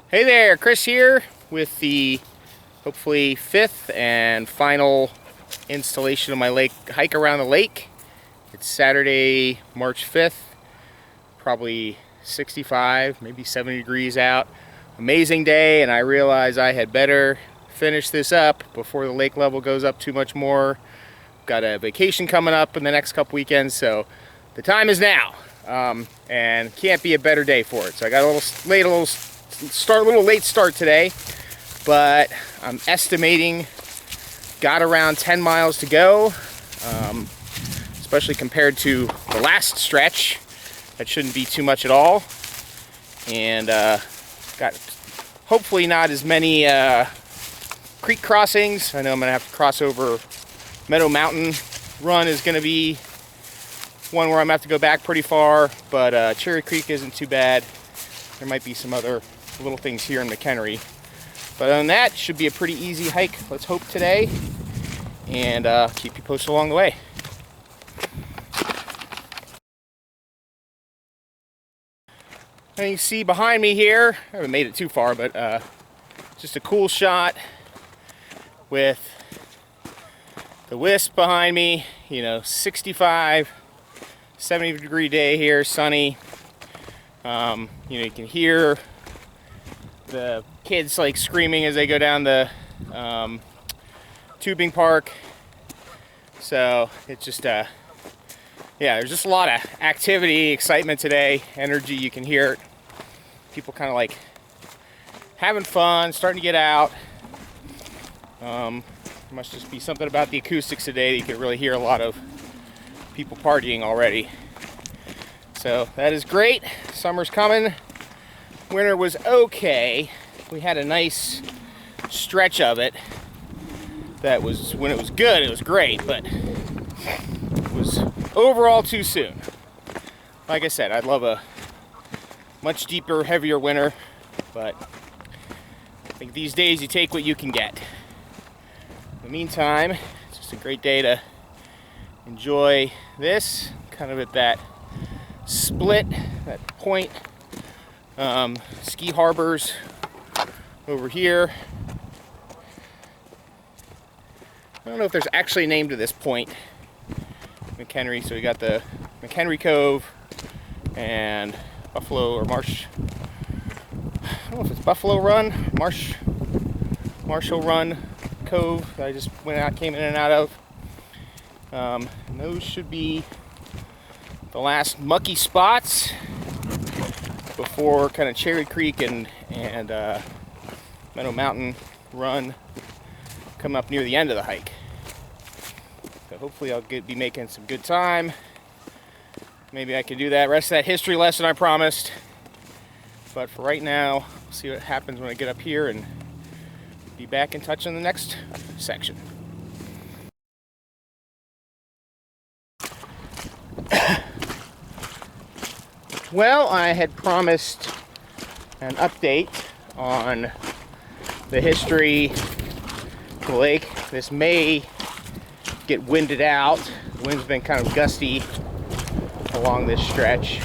Hey there, Chris here with the hopefully fifth and final installation of my lake hike around the lake. It's Saturday, March 5th, probably 65, maybe 70 degrees out. Amazing day, and I realize I had better finish this up before the lake level goes up too much more. Got a vacation coming up in the next couple weekends, so the time is now, and can't be a better day for it. So I got a little late start today, but I'm estimating got around 10 miles to go, especially compared to the last stretch. That shouldn't be too much at all, and got hopefully not as many creek crossings. I know I'm gonna have to cross over Meadow Mountain Run is gonna be one where I'm gonna have to go back pretty far, but Cherry Creek isn't too bad. There might be some other little things here in McHenry, but other than that, should be a pretty easy hike, let's hope, today, and keep you posted along the way. And you can see behind me here, I haven't made it too far, but just a cool shot with the wisp behind me. 65, 70 degree day here, sunny. You can hear the kids like screaming as they go down the tubing park. So it's just yeah, there's just a lot of activity, excitement today, energy. You can hear it. People kind of like having fun, starting to get out. Must just be something about the acoustics today that you can really hear a lot of people partying already. So that is great. Summer's coming. Winter was okay. We had a nice stretch of it. That was, when it was good, it was great, but it was overall too soon. Like I said, I'd love a much deeper, heavier winter, but I think these days you take what you can get. In the meantime, it's just a great day to enjoy this, kind of at that split, that point. Ski harbors over here. I don't know if there's actually a name to this point, McHenry. So we got the McHenry Cove and Buffalo or Marsh. I don't know if it's Buffalo Run, Marshall Run Cove that I just came in and out of. And those should be the last mucky spots before kind of Cherry Creek and Meadow Mountain Run come up near the end of the hike. So hopefully I'll be making some good time. Maybe I can do that rest of that history lesson I promised. But for right now, we'll see what happens when I get up here and be back in touch in the next section. Well, I had promised an update on the history of the lake. This may get winded out. The wind's been kind of gusty along this stretch.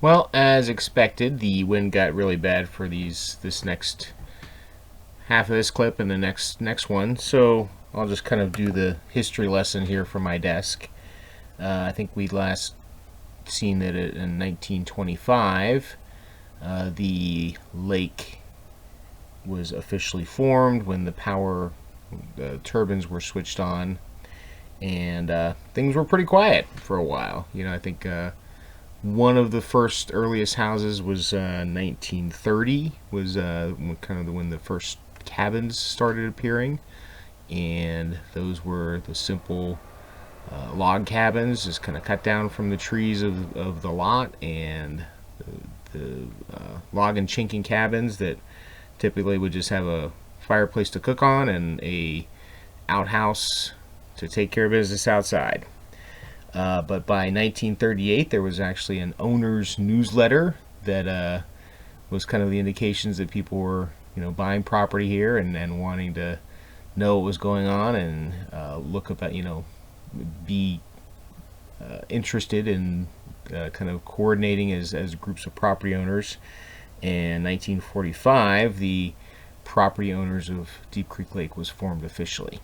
Well, as expected, the wind got really bad for this next half of this clip and the next one. So I'll just kind of do the history lesson here from my desk. I think we last seen that in 1925 the lake was officially formed when the turbines were switched on, and things were pretty quiet for a while. I think one of the earliest houses was 1930 was when the first cabins started appearing, and those were the simple log cabins, just kind of cut down from the trees of the lot, and the log and chinking cabins that typically would just have a fireplace to cook on and a outhouse to take care of business outside. But by 1938, there was actually an owner's newsletter that was kind of the indications that people were, buying property here and wanting to know what was going on and look about, be interested in kind of coordinating as groups of property owners And 1945, the property owners of Deep Creek Lake was formed officially.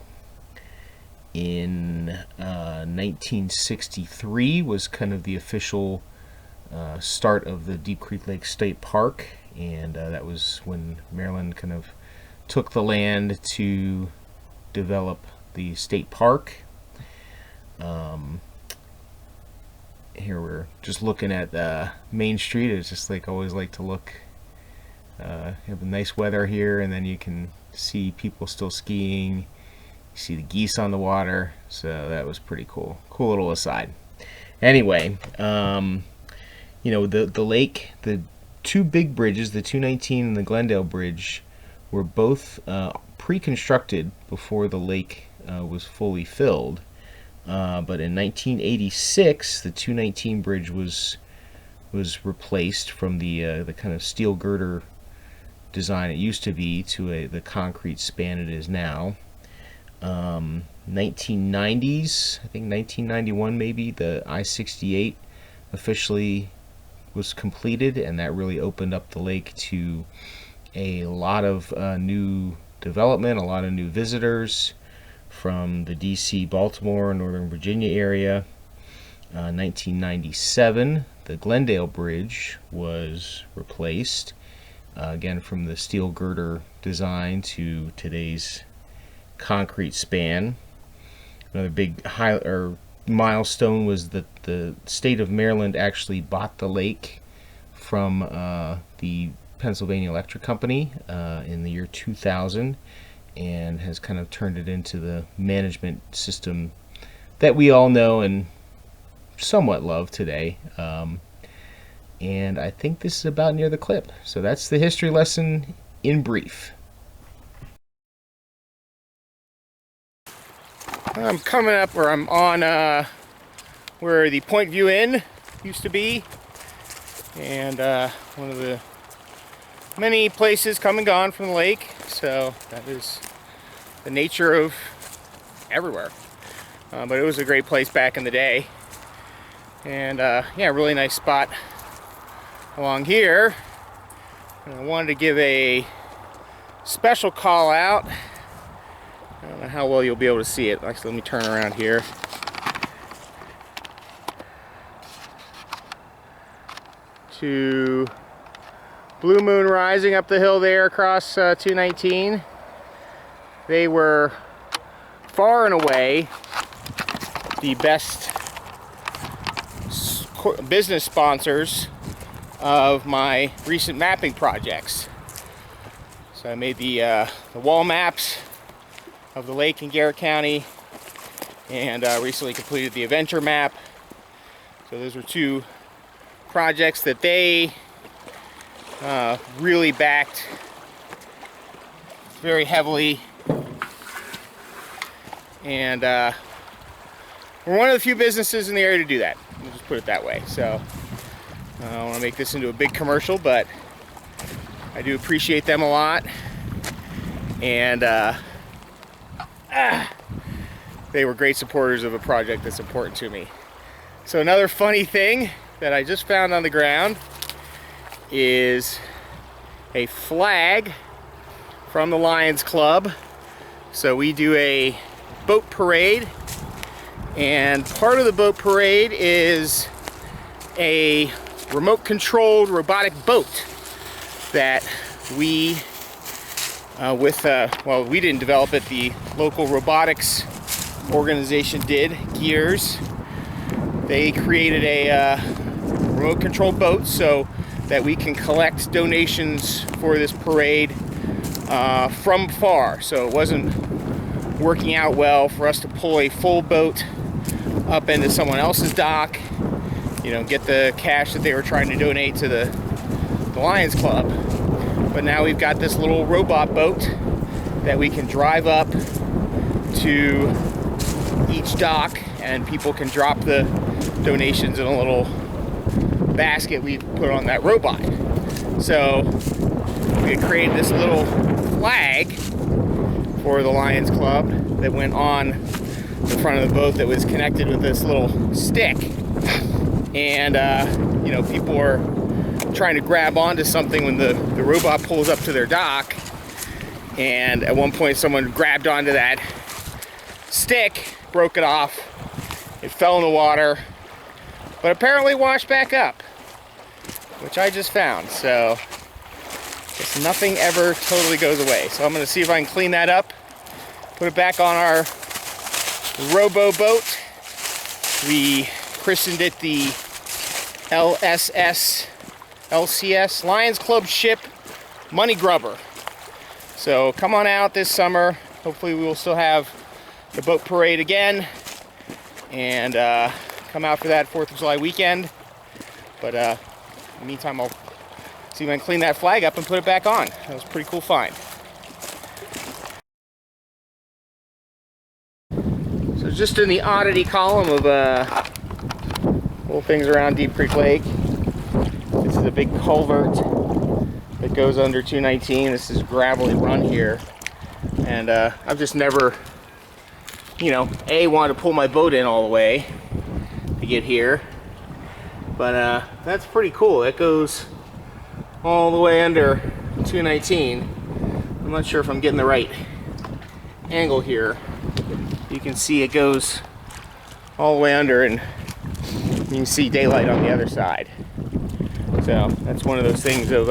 In 1963 was kind of the official start of the Deep Creek Lake State Park, and that was when Maryland kind of took the land to develop the state park. Here we're just looking at Main Street. It's just like always like to look. Have nice weather here, and then you can see people still skiing. You see the geese on the water, so that was pretty cool. Cool little aside. Anyway, you know, the lake, the two big bridges, the 219 and the Glendale Bridge, were both pre-constructed before the lake was fully filled. But in 1986, the 219 bridge was replaced from the kind of steel girder design it used to be to the concrete span it is now. 1990s, I think 1991 maybe, the I-68 officially was completed, and that really opened up the lake to a lot of new development, a lot of new visitors from the DC, Baltimore, Northern Virginia area. 1997, the Glendale Bridge was replaced, again from the steel girder design to today's concrete span. Another big milestone was that the state of Maryland actually bought the lake from the Pennsylvania Electric Company in the year 2000, and has kind of turned it into the management system that we all know and somewhat love today. And I think this is about near the clip. So that's the history lesson in brief. I'm coming up, or I'm on where the Point View Inn used to be, and one of the many places come and gone from the lake. So that is the nature of everywhere. But it was a great place back in the day, and yeah, really nice spot along here. And I wanted to give a special call out. I don't know how well you'll be able to see it. Actually, let me turn around here. To Blue Moon Rising up the hill there across 219. They were far and away the best business sponsors of my recent mapping projects. So I made the wall maps of the lake in Garrett County, and recently completed the adventure map. So those were two projects that they really backed very heavily, and we're one of the few businesses in the area to do that. We'll just put it that way. So I don't want to make this into a big commercial, but I do appreciate them a lot, and they were great supporters of a project that's important to me. So another funny thing that I just found on the ground is a flag from the Lions Club. So we do a boat parade, and part of the boat parade is a remote controlled robotic boat that we well, we didn't develop it, the local robotics organization did, Gears. They created a remote controlled boat so that we can collect donations for this parade from far. So it wasn't working out well for us to pull a full boat up into someone else's dock, you know, get the cash that they were trying to donate to the Lions Club. But now we've got this little robot boat that we can drive up to each dock, and people can drop the donations in a little basket we put on that robot. So we created this little flag for the Lions Club that went on the front of the boat that was connected with this little stick. And you know, people are trying to grab onto something when the robot pulls up to their dock. And at one point someone grabbed onto that stick, broke it off. It fell in the water, but apparently washed back up, which I just found. So guess nothing ever totally goes away. So I'm gonna see if I can clean that up, put it back on our robo boat. We christened it the LCS, Lions Club Ship Money Grubber. So come on out this summer. Hopefully we will still have the boat parade again, and come out for that 4th of July weekend. But in the meantime, I'll see if I can clean that flag up and put it back on. That was a pretty cool find. So just in the oddity column of little things around Deep Creek Lake, this is a big culvert that goes under 219. This is a gravelly run here, and I've just never, you know, wanted to pull my boat in all the way to get here, but that's pretty cool. It goes all the way under 219. I'm not sure if I'm getting the right angle here. You can see it goes all the way under, and you can see daylight on the other side. So that's one of those things of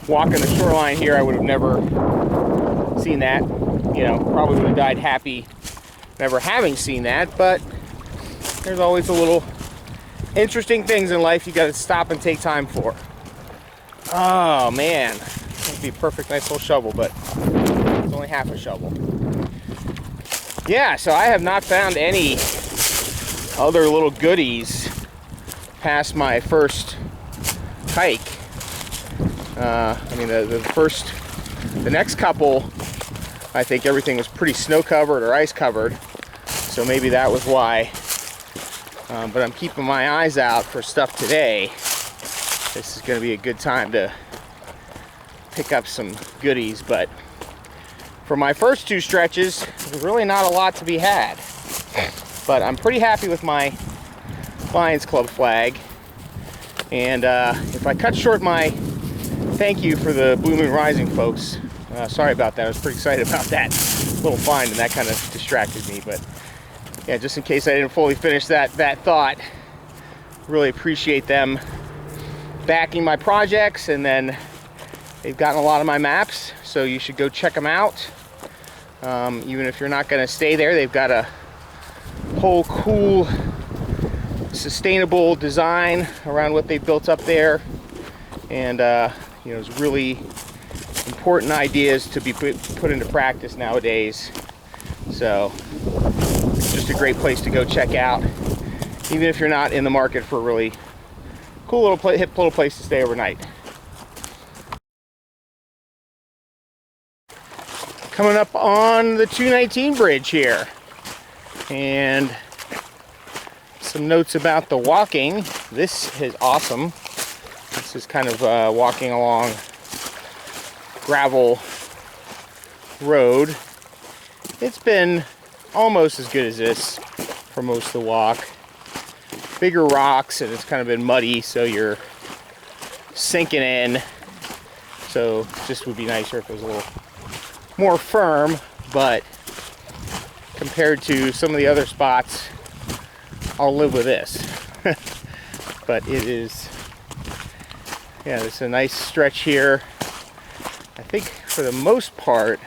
walking the shoreline here. I would have never seen that. You know, probably would have died happy never having seen that, but there's always a little interesting things in life you got to stop and take time for. Oh man, that'd be a perfect nice little shovel, but it's only half a shovel. Yeah, so I have not found any other little goodies past my first hike. I mean, the next couple, I think everything was pretty snow covered or ice covered, so maybe that was why. But I'm keeping my eyes out for stuff today. This is going to be a good time to pick up some goodies, but for my first 2 stretches, there's really not a lot to be had. But I'm pretty happy with my Lions Club flag. And if I cut short my thank you for the Blue Moon Rising folks, sorry about that. I was pretty excited about that little find, and that kind of distracted me. But yeah, just in case I didn't fully finish that thought, really appreciate them backing my projects, and then they've gotten a lot of my maps, so you should go check them out. Even if you're not going to stay there, they've got a whole cool sustainable design around what they built up there, and you know, it's really important ideas to be put into practice nowadays. So just a great place to go check out, even if you're not in the market for a really cool little hip little place to stay overnight. Coming up on the 219 bridge here, and some notes about the walking. This is awesome. This is kind of walking along gravel road. It's been almost as good as this for most of the walk. Bigger rocks, and it's kind of been muddy, so you're sinking in. So it just would be nicer if it was a little more firm, but compared to some of the other spots, I'll live with this. But it is, yeah, it's a nice stretch here. I think for the most part,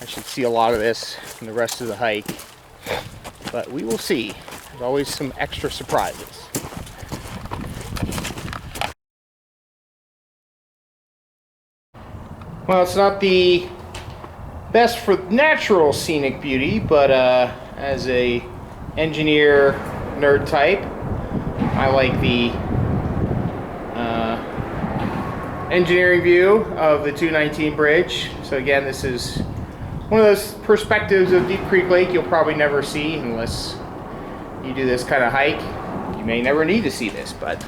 I should see a lot of this in the rest of the hike, but we will see. There's always some extra surprises. Well, it's not the best for natural scenic beauty, but as a engineer nerd type, I like the engineering view of the 219 bridge. So again, this is one of those perspectives of Deep Creek Lake you'll probably never see unless you do this kind of hike. You may never need to see this, but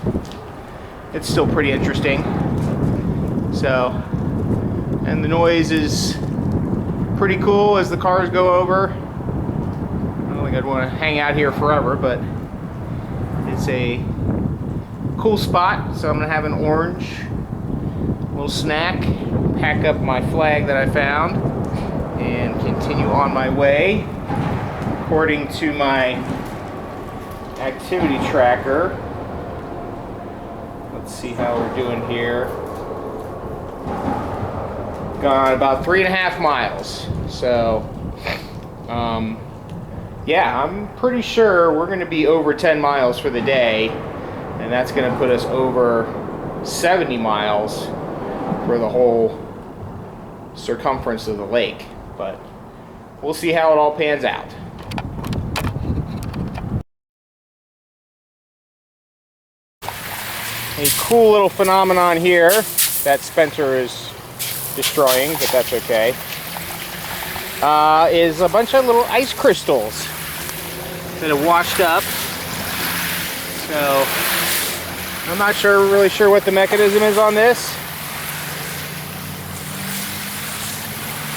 it's still pretty interesting. So, and the noise is pretty cool as the cars go over. I don't think I'd want to hang out here forever, but it's a cool spot, so I'm gonna have an orange little snack, pack up my flag that I found, and continue on my way. According to my activity tracker, let's see how we're doing here. Gone about 3.5 miles. So, yeah, I'm pretty sure we're going to be over 10 miles for the day, and that's going to put us over 70 miles for the whole circumference of the lake. But we'll see how it all pans out. A cool little phenomenon here that Spencer is destroying, but that's okay, is a bunch of little ice crystals that have washed up. So I'm not really sure what the mechanism is on this.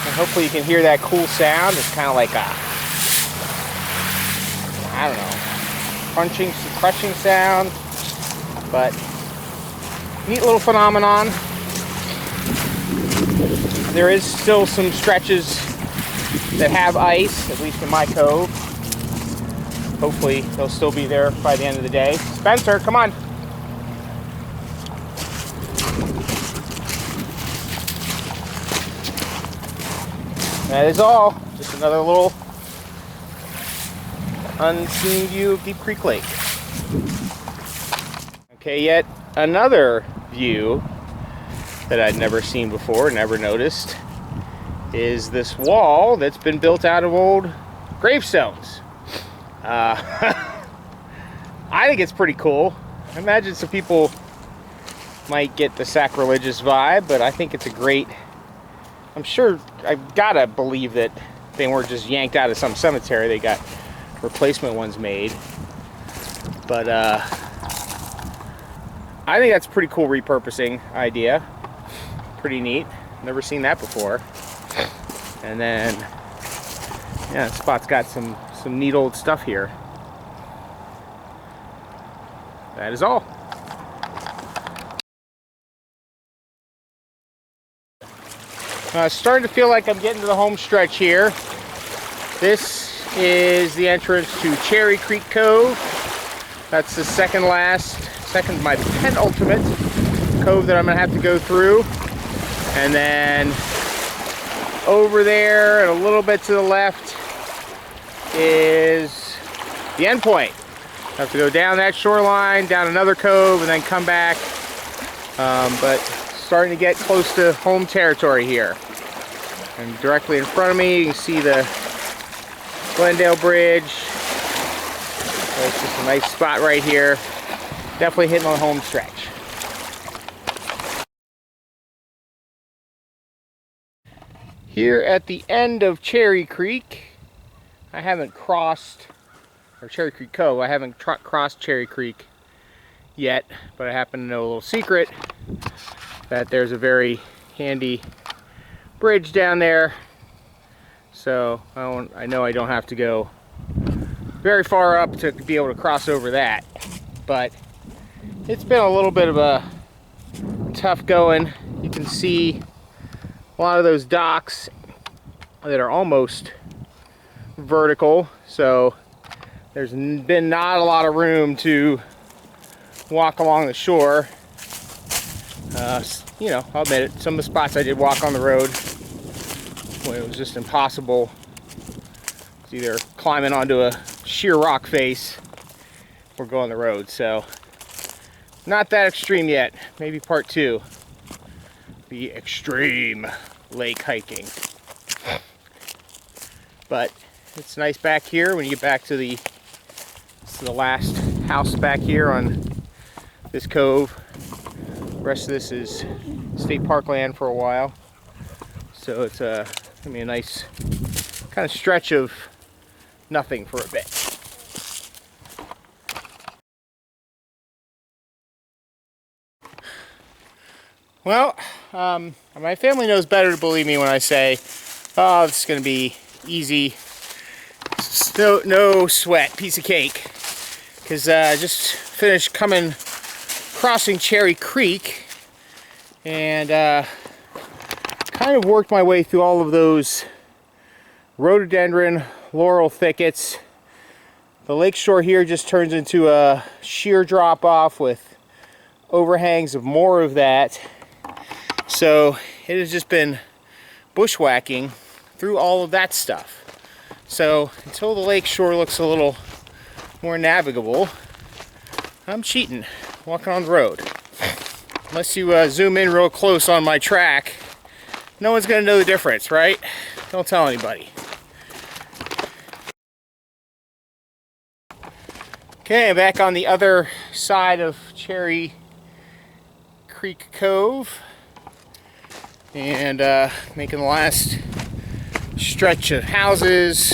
And hopefully you can hear that cool sound. It's kind of like a, I don't know, crushing sound, but neat little phenomenon. There is still some stretches that have ice, at least in my cove. Hopefully they'll still be there by the end of the day. Spencer, come on. That is all. Just another little unseen view of Deep Creek Lake. Okay, yet another view that I'd never seen before, never noticed, is this wall that's been built out of old gravestones. I think it's pretty cool. I imagine some people might get the sacrilegious vibe, but I think it's a great, I'm sure, I've gotta believe that they weren't just yanked out of some cemetery, they got replacement ones made. But I think that's a pretty cool repurposing idea. Pretty neat. Never seen that before. And then, yeah, the spot's got some neat old stuff here. That is all. Starting to feel like I'm getting to the home stretch here. This is the entrance to Cherry Creek Cove. That's the my penultimate cove that I'm gonna have to go through. And then over there and a little bit to the left is the end point. I have to go down that shoreline, down another cove, and then come back. But starting to get close to home territory here. And directly in front of me, you can see the Glendale Bridge. So it's just a nice spot right here. Definitely hitting on the home stretch. Here at the end of Cherry Creek, I haven't crossed, or Cherry Creek Cove, I haven't crossed Cherry Creek yet, but I happen to know a little secret that there's a very handy bridge down there. So I know I don't have to go very far up to be able to cross over that, but it's been a little bit of a tough going. You can see a lot of those docks that are almost vertical, so there's been not a lot of room to walk along the shore. You know, I'll admit it, some of the spots I did walk on the road when it was just impossible. It's either climbing onto a sheer rock face or go on the road, so not that extreme yet. Maybe part 2, the extreme lake hiking. But it's nice back here when you get back to the last house back here on this cove. The rest of this is state park land for a while, so it's gonna be a nice kind of stretch of nothing for a bit. Well, my family knows better to believe me when I say, oh, this is going to be easy, no sweat, piece of cake. Because I just finished coming crossing Cherry Creek, and kind of worked my way through all of those rhododendron laurel thickets. The lakeshore here just turns into a sheer drop off with overhangs of more of that. So it has just been bushwhacking through all of that stuff. So until the lakeshore looks a little more navigable, I'm cheating, walking on the road. Unless you zoom in real close on my track, no one's gonna know the difference, right? Don't tell anybody. Okay, I'm back on the other side of Cherry Creek Cove, and making the last stretch of houses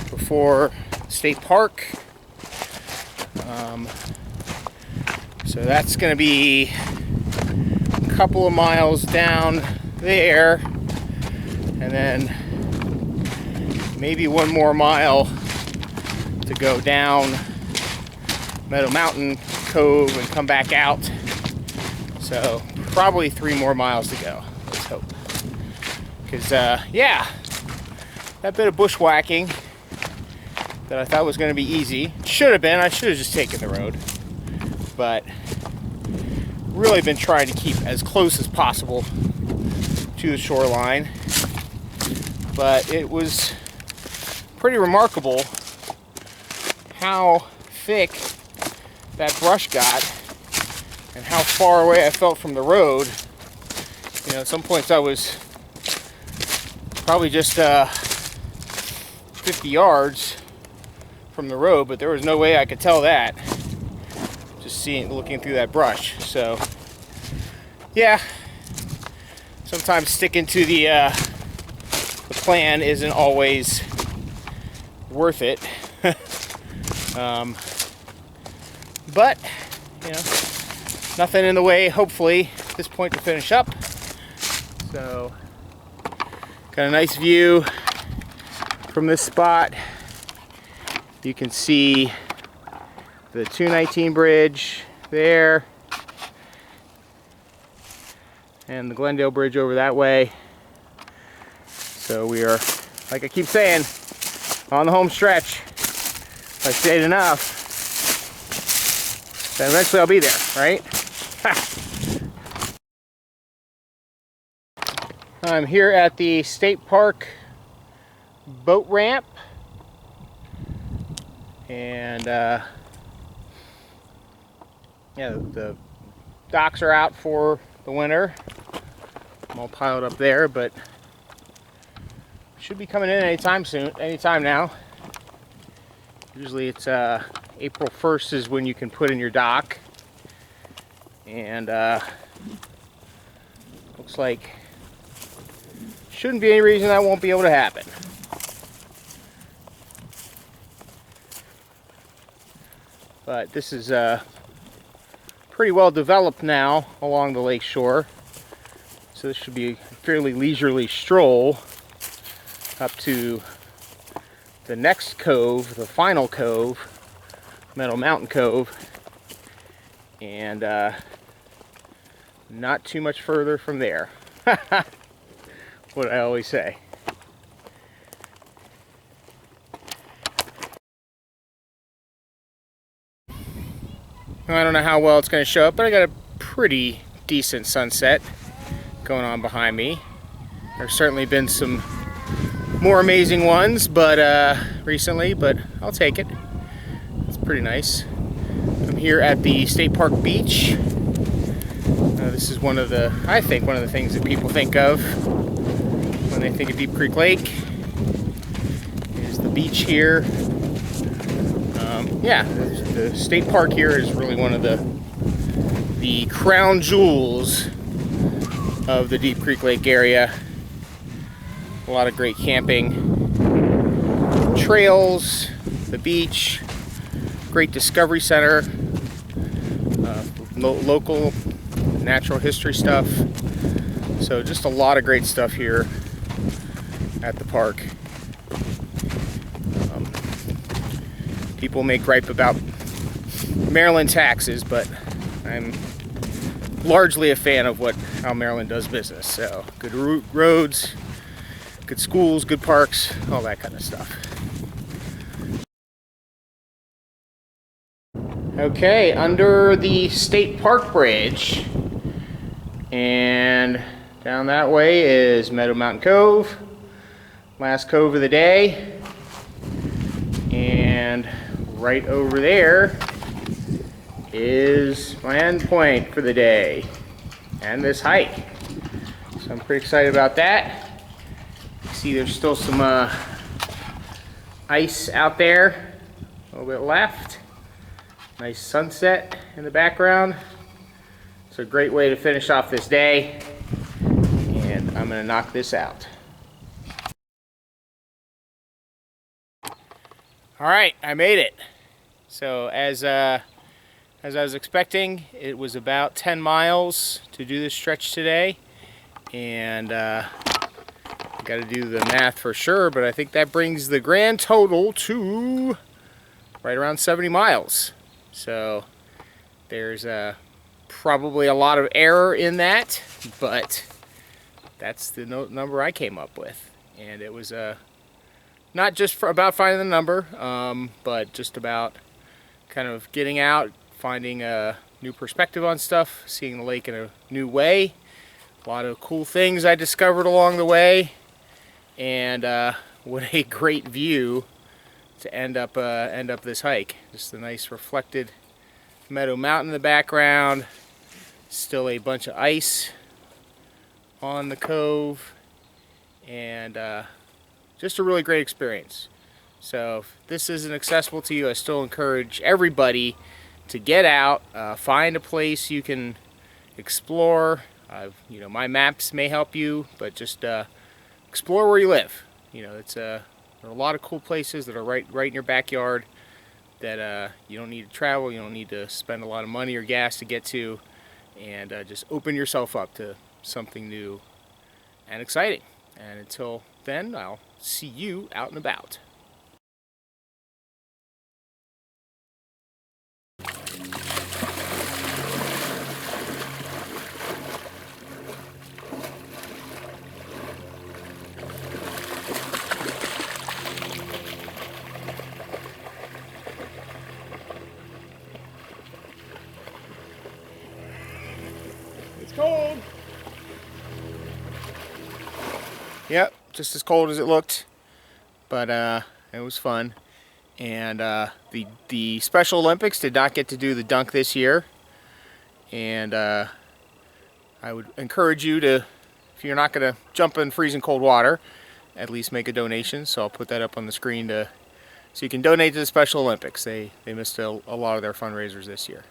before State Park. So that's going to be a couple of miles down there, and then maybe one more mile to go down Meadow Mountain Cove and come back out. So probably 3 more miles to go, let's hope. Because yeah, that bit of bushwhacking that I thought was going to be easy, should have been, I should have just taken the road, but really been trying to keep as close as possible to the shoreline. But it was pretty remarkable how thick that brush got and how far away I felt from the road. You know, at some points I was probably just 50 yards from the road, but there was no way I could tell that just looking through that brush. So yeah, sometimes sticking to the plan isn't always worth it. But you know, nothing in the way, hopefully, at this point to finish up. So got a nice view from this spot. You can see the 219 bridge there, and the Glendale Bridge over that way. So we are, like I keep saying, on the home stretch. If I stayed enough, then eventually I'll be there, right? I'm here at the State Park boat ramp, and yeah, the docks are out for the winter. I'm all piled up there, but should be coming in anytime soon, anytime now. Usually it's April 1st is when you can put in your dock, and looks like shouldn't be any reason that won't be able to happen. But this is pretty well developed now along the lake shore, so this should be a fairly leisurely stroll up to the next cove, the final cove, Meadow Mountain Cove, and not too much further from there. What I always say. I don't know how well it's going to show up, but I got a pretty decent sunset going on behind me. There's certainly been some more amazing ones, but recently, but I'll take it. It's pretty nice. I'm here at the State Park beach. This is one of the, I think, one of the things that people think of when they think of Deep Creek Lake is the beach here. Yeah, the state park here is really one of the crown jewels of the Deep Creek Lake area. A lot of great camping trails, the beach, great discovery center, local natural history stuff. So just a lot of great stuff here at the park. People may gripe about Maryland taxes, but I'm largely a fan of how Maryland does business. So good roads, good schools, good parks, all that kind of stuff. Okay, under the State Park Bridge, and down that way is McHenry Cove, last cove of the day, and right over there is my end point for the day and this hike. So I'm pretty excited about that. You see there's still some ice out there, a little bit left. Nice sunset in the background. It's a great way to finish off this day, and I'm going to knock this out. All right, I made it. So as I was expecting, it was about 10 miles to do this stretch today, and I got to do the math for sure, but I think that brings the grand total to right around 70 miles. So there's probably a lot of error in that, but that's the number I came up with. And it was not just about finding the number, but just about kind of getting out, finding a new perspective on stuff, seeing the lake in a new way. A lot of cool things I discovered along the way, and what a great view to end up this hike. Just a nice reflected Meadow Mountain in the background. Still a bunch of ice on the cove, and just a really great experience. So if this isn't accessible to you, I still encourage everybody to get out, find a place you can explore. My maps may help you, but just explore where you live. There are a lot of cool places that are right in your backyard that you don't need to travel, you don't need to spend a lot of money or gas to get to, and just open yourself up to something new and exciting. And until then, I'll see you out and about. It's cold. Yep, just as cold as it looked, but it was fun. And the Special Olympics did not get to do the dunk this year, and I would encourage you to, if you're not going to jump in freezing cold water, at least make a donation. So I'll put that up on the screen so you can donate to the Special Olympics. They missed a lot of their fundraisers this year.